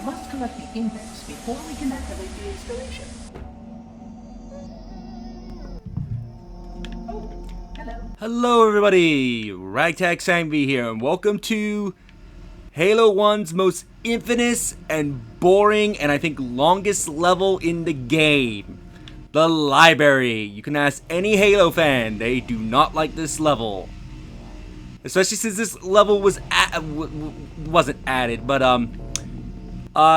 must collect the index before we can activate the installation. Oh, hello. Hello everybody, Ragtag Sangvi here, and welcome to Halo 1's most infamous and boring and I think longest level in the game. The library. You can ask any Halo fan, they do not like this level. Especially since this level was wasn't added, but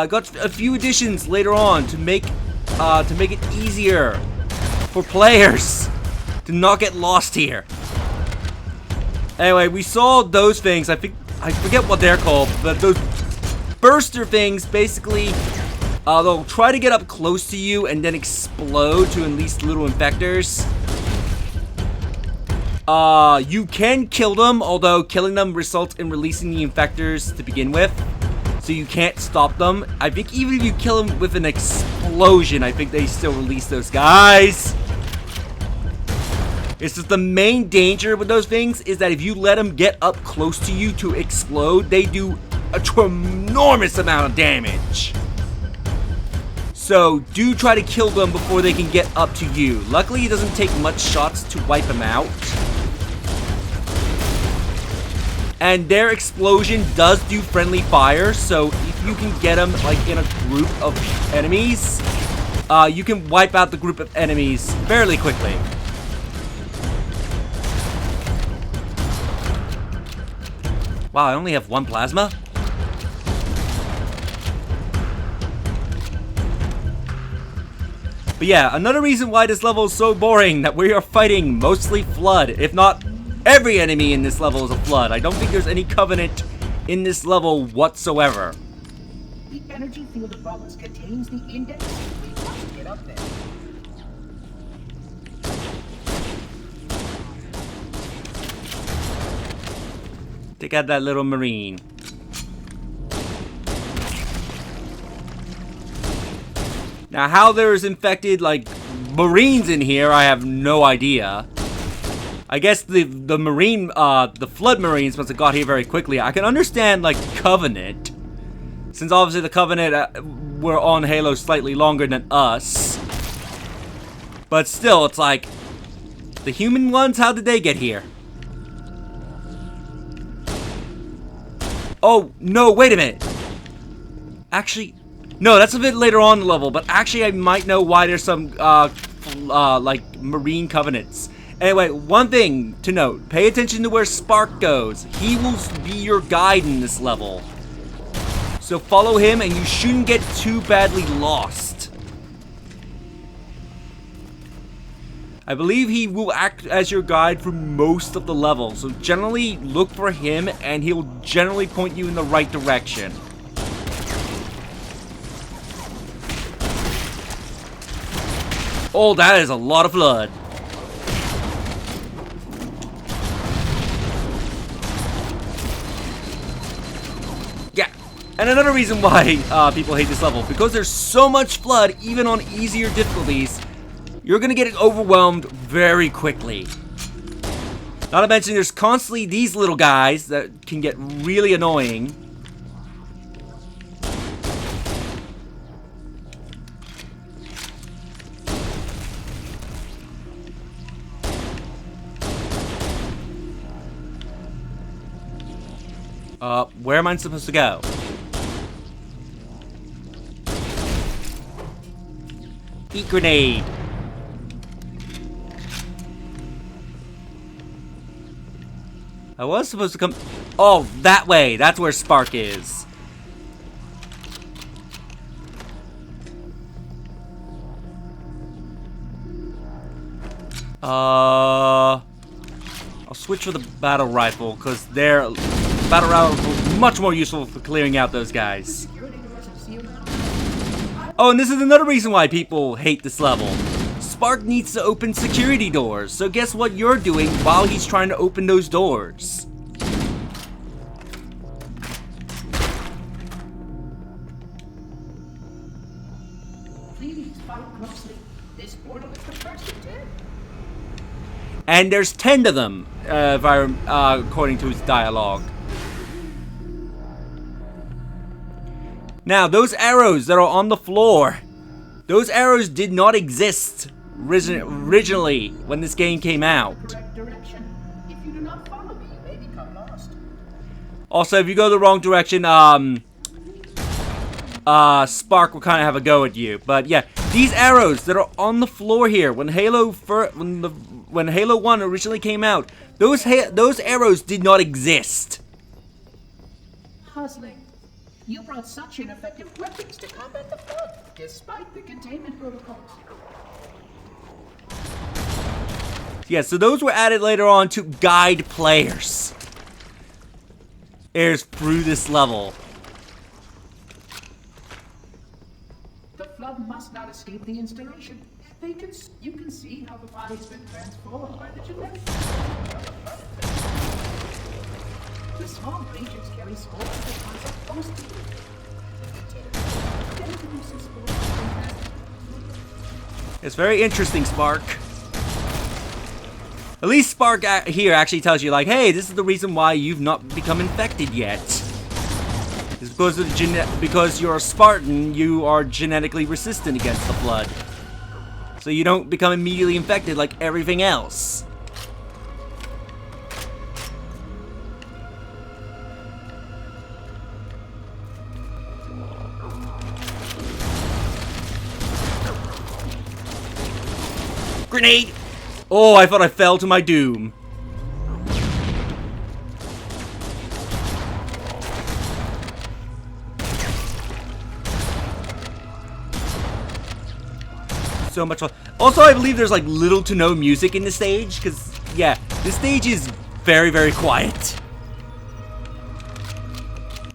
got a few additions later on to make it easier for players to not get lost here. Anyway, we saw those things. I forget what they're called, but those burster things basically they'll try to get up close to you and then explode to unleash little infectors. You can kill them, although killing them results in releasing the infectors to begin with. So you can't stop them. I think even if you kill them with an explosion, I think they still release those guys. It's just the main danger with those things is that if you let them get up close to you to explode, they do a enormous amount of damage. So do try to kill them before they can get up to you. Luckily, it doesn't take much shots to wipe them out. And their explosion does do friendly fire, so if you can get them like in a group of enemies, you can wipe out the group of enemies fairly quickly. Wow, I only have one plasma? But yeah, another reason why this level is so boring, that we are fighting mostly Flood. If not, every enemy in this level is a Flood. I don't think there's any Covenant in this level whatsoever. The energy field of Vaults contains the index. We must get up there. Take out that little Marine. Now, how there's infected, like, Marines in here, I have no idea. I guess the Marine, the Flood Marines must have got here very quickly. I can understand, like, Covenant. Since obviously the Covenant were on Halo slightly longer than us. But still, it's like, the human ones, how did they get here? Oh, no, wait a minute. Actually, no, that's a bit later on in the level, but actually I might know why there's some, like, Marine Covenants. Anyway, one thing to note, pay attention to where Spark goes. He will be your guide in this level. So follow him and you shouldn't get too badly lost. I believe he will act as your guide for most of the level, so generally look for him and he'll generally point you in the right direction. Oh, that is a lot of Flood. Yeah, and another reason why people hate this level, because there's so much Flood, even on easier difficulties, you're gonna get overwhelmed very quickly. Not to mention, there's constantly these little guys that can get really annoying. Where am I supposed to go? Eat grenade. I was supposed to come... Oh, that way. That's where Spark is. I'll switch for the battle rifle, because their battle rifle is much more useful for clearing out those guys. Oh, and this is another reason why people hate this level. Spark needs to open security doors, so guess what you're doing while he's trying to open those doors? Please fight closely. This portal is the first of 10. And there's 10 of them, according to his dialogue. Now, those arrows that are on the floor, those arrows did not exist originally when this game came out. Correct direction. If you do not follow me, you may become lost. Also, if you go the wrong direction, Spark will kind of have a go at you. But yeah, these arrows that are on the floor here, when Halo 1 originally came out, those arrows did not exist. Puzzling. You brought such ineffective weapons to combat the Flood, despite the containment protocols. Yeah, so those were added later on to guide players through this level. The Flood must not escape the installation. You can see how the body's been transformed by the genetics. The small creatures carry spores that are supposed to be. It's very interesting, Spark. At least Spark here actually tells you, like, hey, this is the reason why you've not become infected yet. It's because you're a Spartan, you are genetically resistant against the Flood. So you don't become immediately infected like everything else. Grenade! Oh, I thought I fell to my doom. So much fun. Also, I believe there's like little to no music in the stage, because, yeah, this stage is very, very quiet.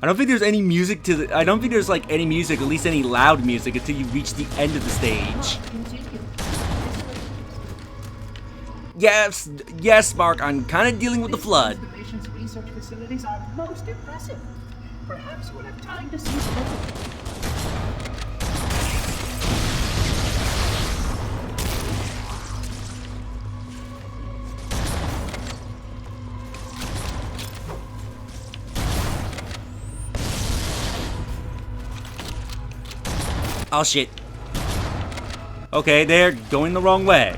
I don't think there's any music I don't think there's like any music, at least any loud music, until you reach the end of the stage. Yes, Spark, I'm kind of dealing with the Flood. The patient's research facilities are most impressive. Perhaps we'll have time to see the Oh shit. Okay, they're going the wrong way.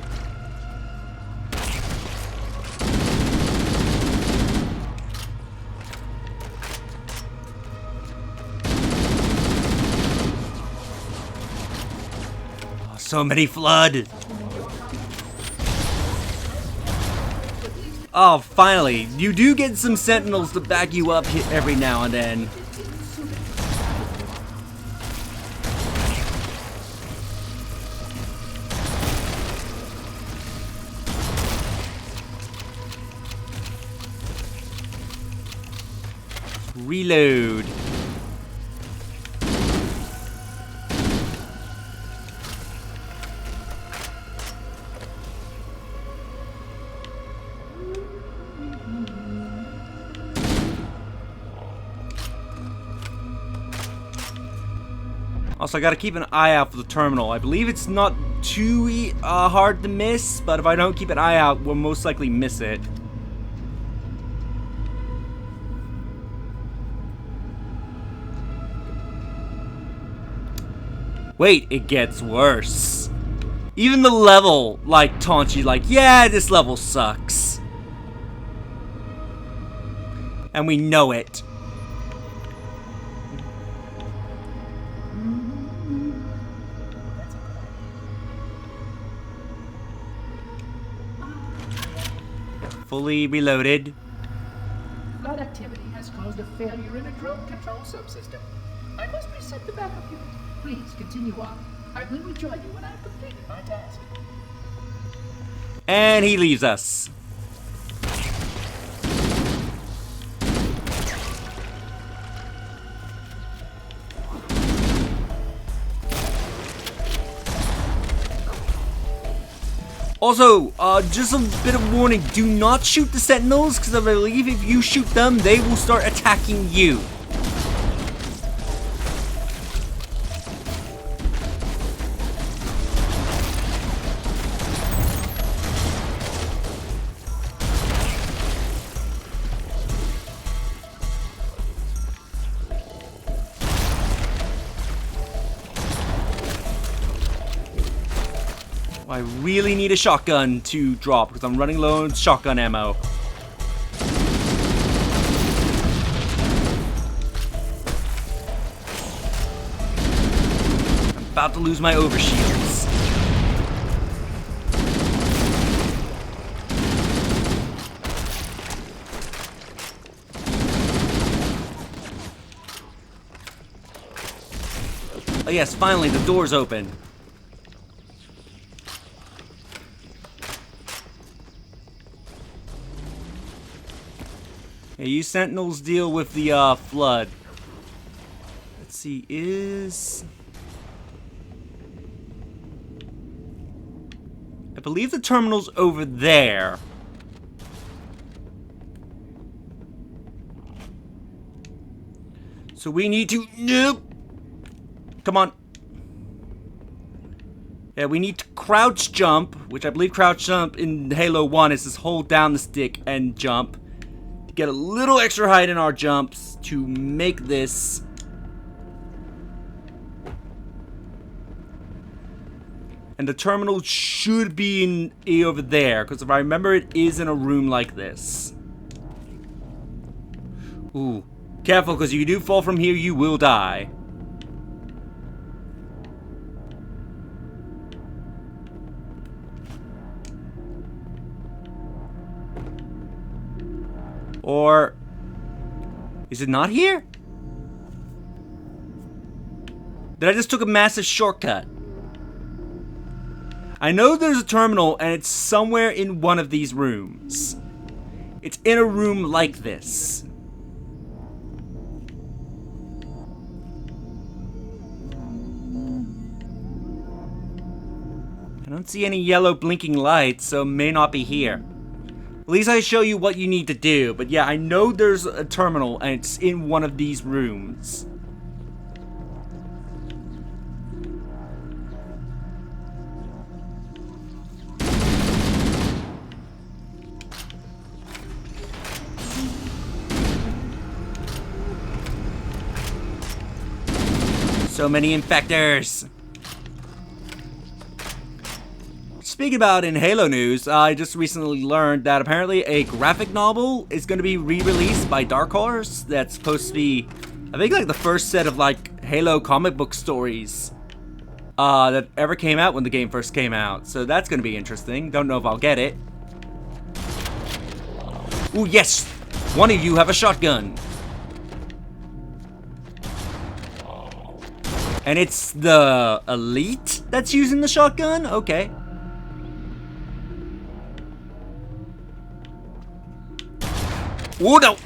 Oh, so many Flood. Oh, finally. You do get some sentinels to back you up every now and then. Reload. Also, I gotta keep an eye out for the terminal. I believe it's not too hard to miss, but if I don't keep an eye out, we'll most likely miss it. Wait, it gets worse. Even the level, like, taunts you, like, yeah, this level sucks. And we know it. Fully reloaded. Flood activity has caused a failure in a drone control subsystem. I must reset the backup unit. Please continue on. I will rejoin you when I've completed my task. And he leaves us. Also, just a bit of warning, do not shoot the sentinels, because I believe if you shoot them, they will start attacking you. I really need a shotgun to drop because I'm running low on shotgun ammo. I'm about to lose my overshields. Oh yes, finally the door's open. Hey, you sentinels deal with the flood. Let's see, I believe the terminal's over there. So we need to... Nope! Come on. Yeah, we need to crouch jump, which I believe crouch jump in Halo 1 is just hold down the stick and jump. Get a little extra height in our jumps to make this. And the terminal should be over there, because if I remember, it is in a room like this. Ooh. Careful, because if you do fall from here, you will die. Or is it not here? Did I just took a massive shortcut? I know there's a terminal and it's somewhere in one of these rooms. It's in a room like this. I don't see any yellow blinking lights, so it may not be here. At least I show you what you need to do. But yeah, I know there's a terminal and it's in one of these rooms. So many infectors. Speaking about in Halo news, I just recently learned that apparently a graphic novel is going to be re-released by Dark Horse. That's supposed to be, I think, like the first set of like Halo comic book stories that ever came out when the game first came out. So that's going to be interesting. Don't know if I'll get it. Ooh, yes! One of you have a shotgun. And it's the elite that's using the shotgun? Okay. Oh no!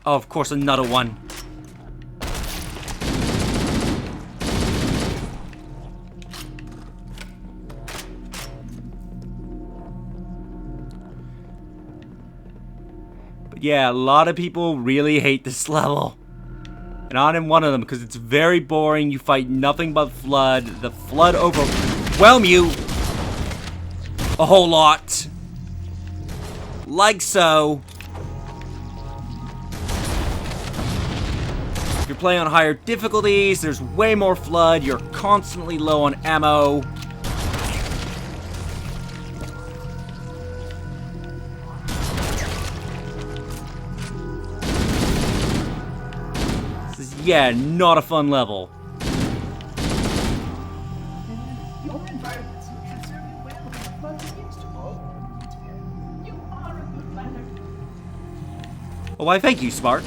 Oh, of course, another one. Yeah, a lot of people really hate this level. And I'm one of them because it's very boring. You fight nothing but flood. The flood overwhelm you a whole lot. Like so. If you're playing on higher difficulties, there's way more flood. You're constantly low on ammo. Yeah, not a fun level. Your environment should serve you well when the flood begins to roll. You are a good planner. Oh, why, thank you, Spark.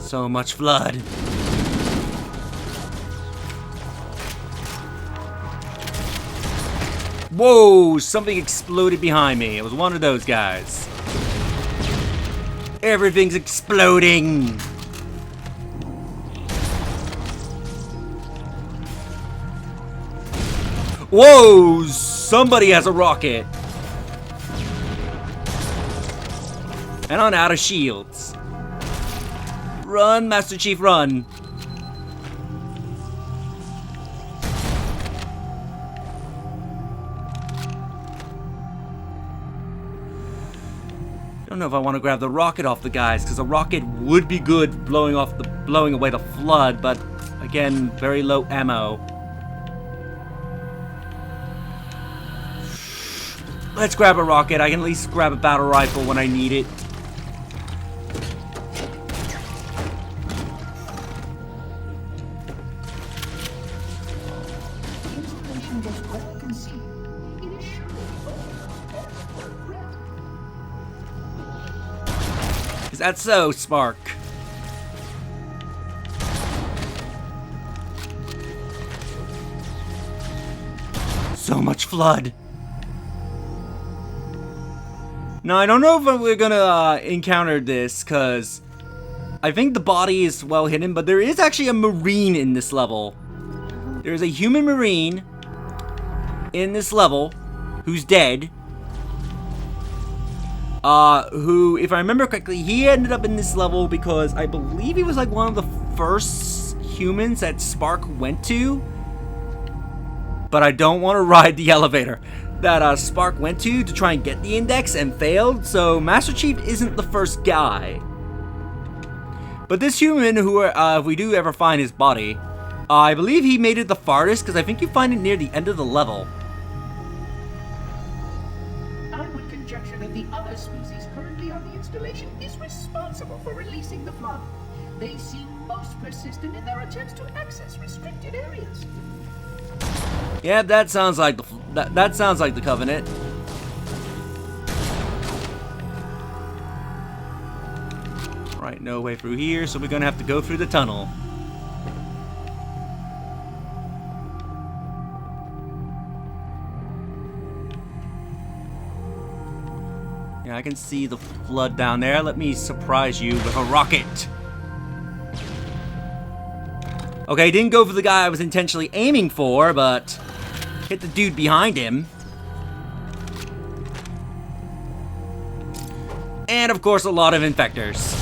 So much flood. Whoa! Something exploded behind me. It was one of those guys. Everything's exploding. Whoa! Somebody has a rocket. And I'm out of shields. Run, Master Chief, run. I don't know if I want to grab the rocket off the guys, because a rocket would be good blowing away the flood, but again, very low ammo. Let's grab a rocket. I can at least grab a battle rifle when I need it. The installation was well conceived. It is surely for regret. Is that so, Spark? So much flood. Now, I don't know if we're gonna encounter this, because I think the body is well hidden, but there is actually a Marine in this level. There's a human Marine in this level who's dead. Who, if I remember correctly, he ended up in this level because I believe he was like one of the first humans that Spark went to. But I don't want to ride the elevator that Spark went to try and get the index and failed, so Master Chief isn't the first guy. But this human, who if we do ever find his body, I believe he made it the farthest, because I think you find it near the end of the level. I would conjecture that the other species currently on the installation is responsible for releasing the flood. They seem most persistent in their attempts to access restricted areas. Yeah, that sounds like that sounds like the Covenant. Right, no way through here, so we're gonna have to go through the tunnel. Yeah, I can see the flood down there. Let me surprise you with a rocket. Okay, didn't go for the guy I was intentionally aiming for, but hit the dude behind him. And of course, a lot of infectors.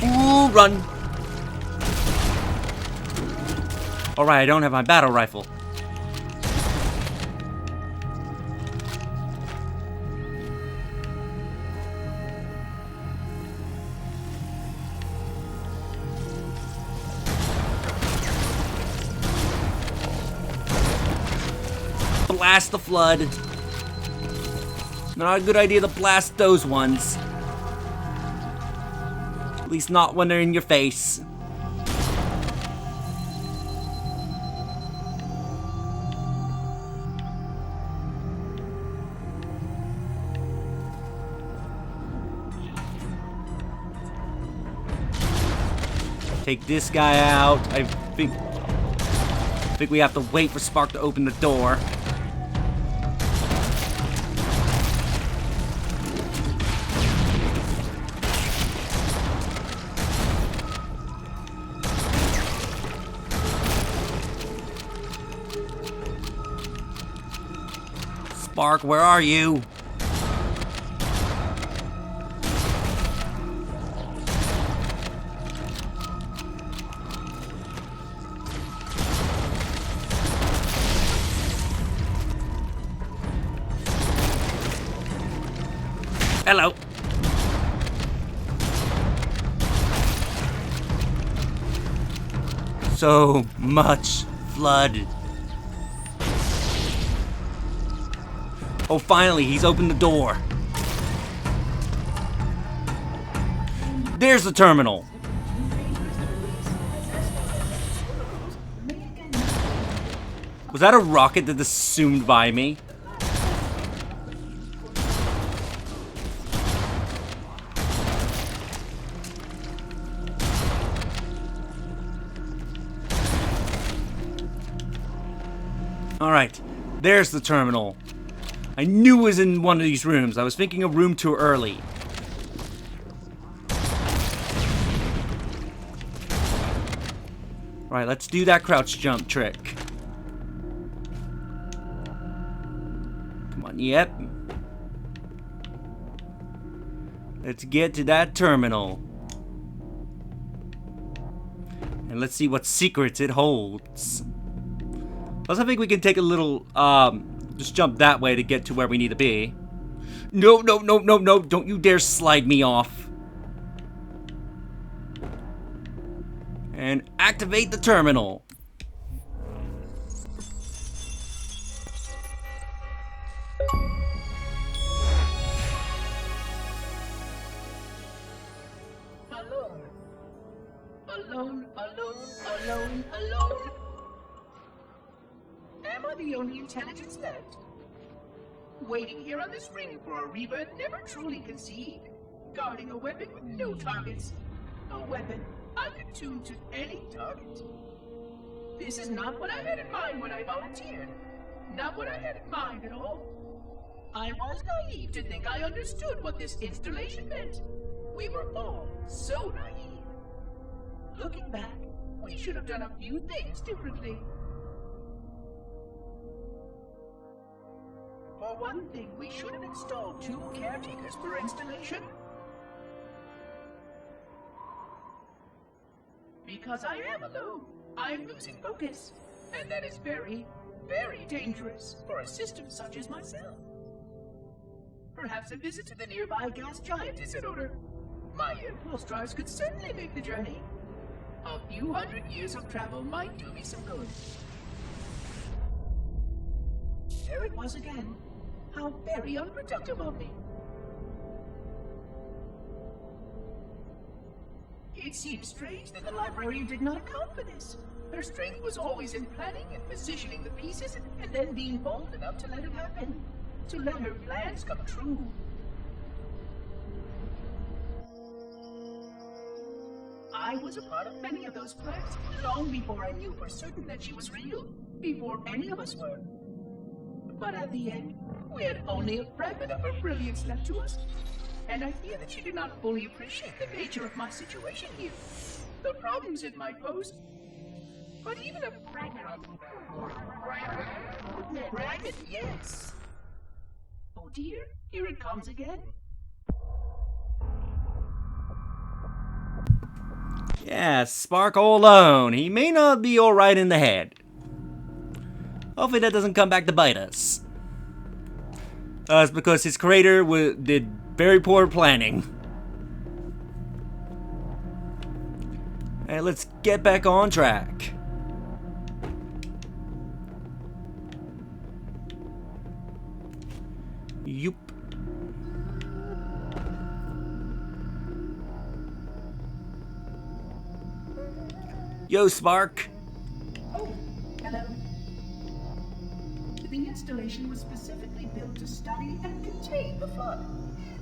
Ooh, run. Alright, I don't have my battle rifle. Blast the flood. Not a good idea to blast those ones. At least not when they're in your face. Take this guy out. I think we have to wait for Spark to open the door. Spark, where are you? Hello. So much flood. Oh, finally, he's opened the door. There's the terminal. Was that a rocket that just zoomed by me? Alright, There's the terminal. I knew it was in one of these rooms. I was thinking a room too early. Alright, let's do that crouch jump trick. Come on, yep. Let's get to that terminal. And let's see what secrets it holds. Plus, I think we can take a little, just jump that way to get to where we need to be. No, no, no, no, no. Don't you dare slide me off. And activate the terminal. Alone. Alone, alone, alone, alone. Am I the only intelligence left? Waiting here on this ring for a rebirth never truly conceived. Guarding a weapon with no targets. A weapon I could tune to any target. This is not what I had in mind when I volunteered. Not what I had in mind at all. I was naive to think I understood what this installation meant. We were all so naive. Looking back, we should have done a few things differently. For one thing, we should have installed 2 caretakers per installation. Because I am alone, I'm losing focus. And that is very, very dangerous for a system such as myself. Perhaps a visit to the nearby gas giant is in order. My impulse drives could certainly make the journey. A few hundred years of travel might do me some good. There it was again. How very unproductive of me. It seems strange that the librarian did not account for this. Her strength was always in planning and positioning the pieces and then being bold enough to let it happen. To let her plans come true. I was a part of many of those plans long before I knew for certain that she was real. Before any of us were. But at the end, we had only a fragment of her brilliance left to us. And I fear that she did not fully appreciate the nature of my situation here. The problems it might pose. But even a fragment of... Fragment, yes. Oh dear, here it comes again. Yeah, Spark all alone. He may not be alright in the head. Hopefully that doesn't come back to bite us. It's because his creator did very poor planning. Alright, let's get back on track. Yup. Yo, Spark. Oh, hello. The installation was specifically built to study and contain the flood.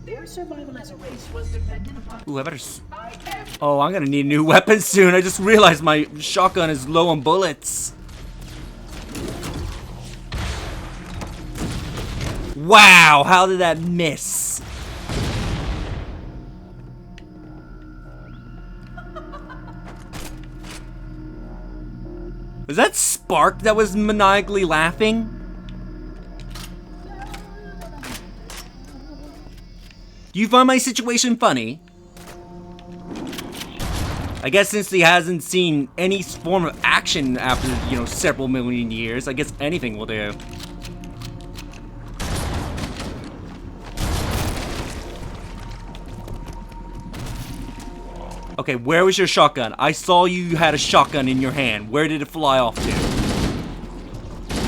Their survival as a race was dependent upon... Ooh, I better... Oh, I'm gonna need a new weapon soon. I just realized my shotgun is low on bullets. Wow, how did that miss? Was that Spark that was maniacally laughing? Do you find my situation funny? I guess since he hasn't seen any form of action after, you know, several million years, I guess anything will do. Okay, where was your shotgun? I saw you had a shotgun in your hand. Where did it fly off to?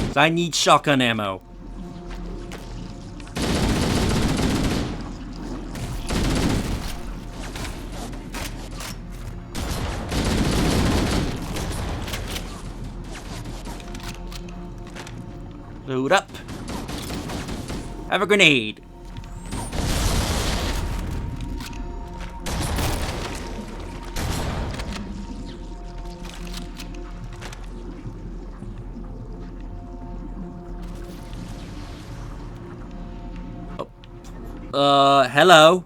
'Cause I need shotgun ammo. Load up. Have a grenade. Hello?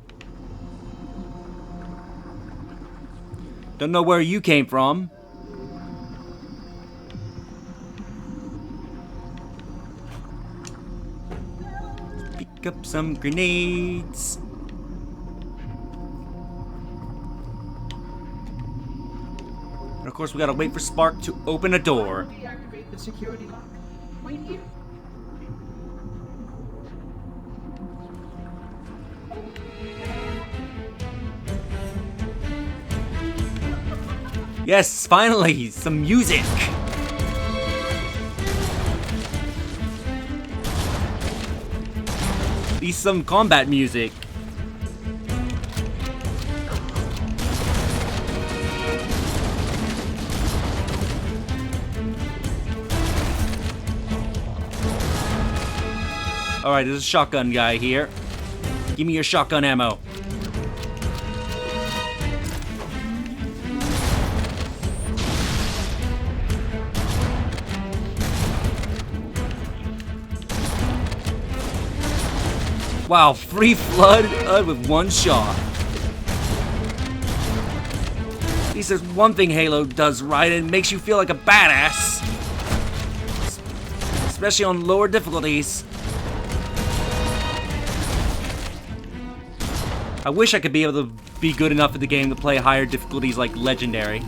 Don't know where you came from. Pick up some grenades. And of course, we gotta wait for Spark to open a door. Deactivate the security lock. Wait here. Yes, finally, some music. At least some combat music. Alright, there's a shotgun guy here. Give me your shotgun ammo. Wow, free flood with one shot. At least there's one thing Halo does right, and it makes you feel like a badass. Especially on lower difficulties. I wish I could be able to be good enough at the game to play higher difficulties like Legendary.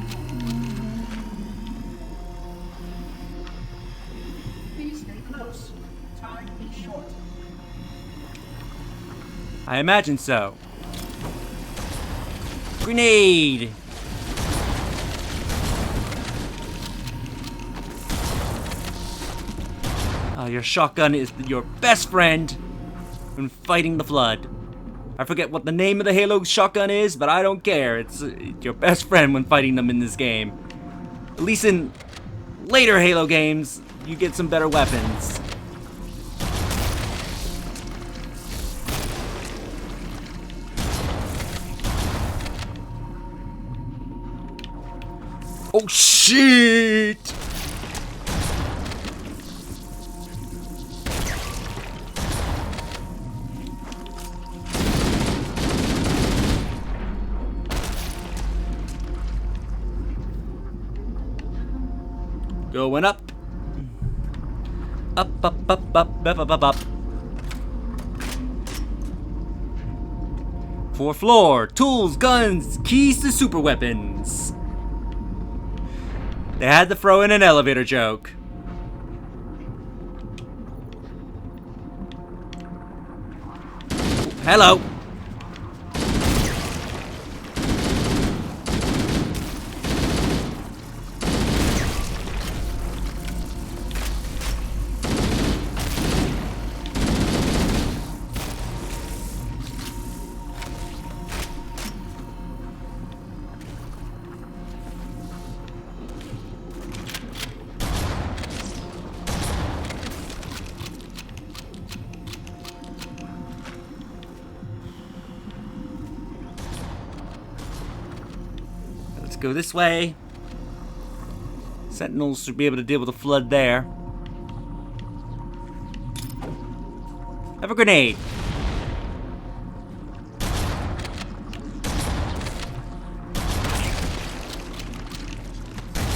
Please stay close. Time is short. I imagine so. Grenade! Your shotgun is your best friend when fighting the Flood. I forget what the name of the Halo shotgun is, but I don't care. It's your best friend when fighting them in this game. At least in later Halo games, you get some better weapons. Oh shit! Going up. Up, up, up, up, up, up, up, up. 4th floor. Tools, guns, keys to super weapons. They had to throw in an elevator joke. Hello. Let's go this way. Sentinels should be able to deal with the Flood there. Have a grenade.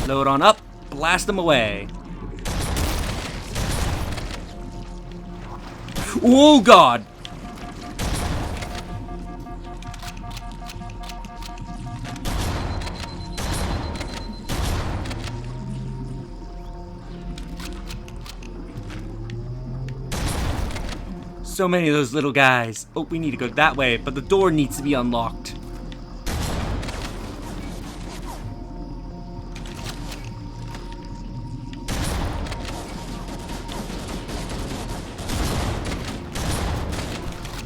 Load on up. Blast them away. Oh God! So many of those little guys. Oh, we need to go that way, but the door needs to be unlocked.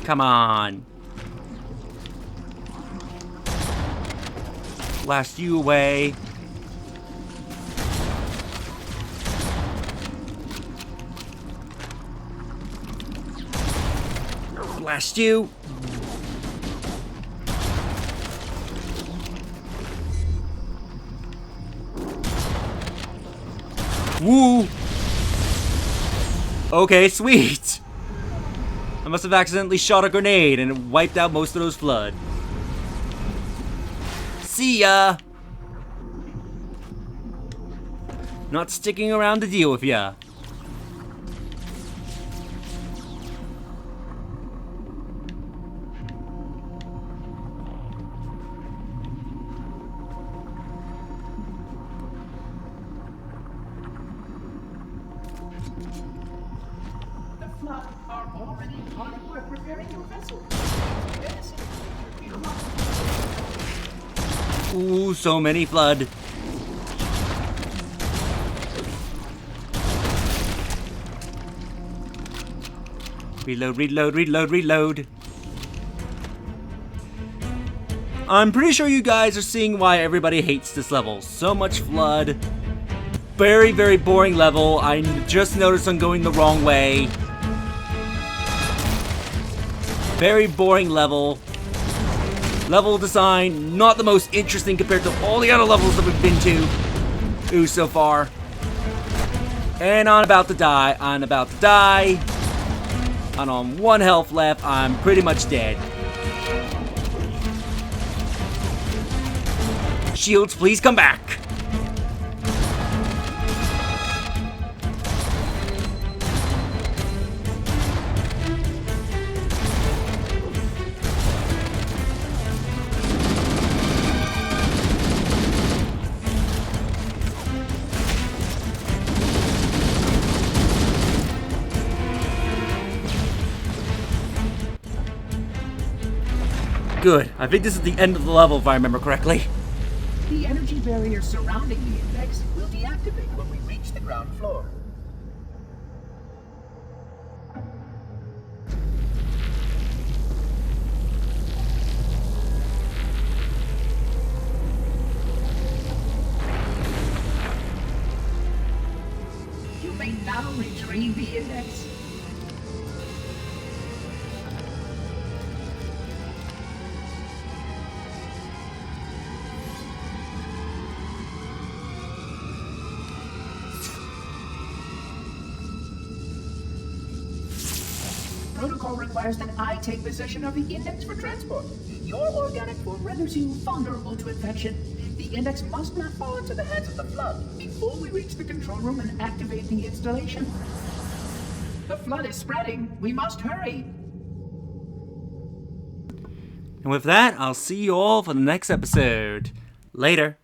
Come on. Blast you away. Blast you. Woo. Okay, sweet. I must have accidentally shot a grenade and it wiped out most of those flood. See ya! Not sticking around to deal with ya. The flood are already hard at work repairing your vessel. Yes. Ooh, so many flood. Reload, reload, reload, reload. I'm pretty sure you guys are seeing why everybody hates this level. So much flood. Very, very boring level. I just noticed I'm going the wrong way. Very boring level. Level design, not the most interesting compared to all the other levels that we've been to. Ooh, so far. And I'm about to die. I'm about to die. And on 1 health left, I'm pretty much dead. Shields, please come back. Good. I think this is the end of the level, if I remember correctly. The energy barrier surrounding the index will deactivate when we reach the ground floor. You may now retrieve the index. Protocol requires that I take possession of the index for transport. Your organic form renders you vulnerable to infection. The index must not fall into the hands of the flood before we reach the control room and activate the installation. The flood is spreading. We must hurry. And with that, I'll see you all for the next episode. Later.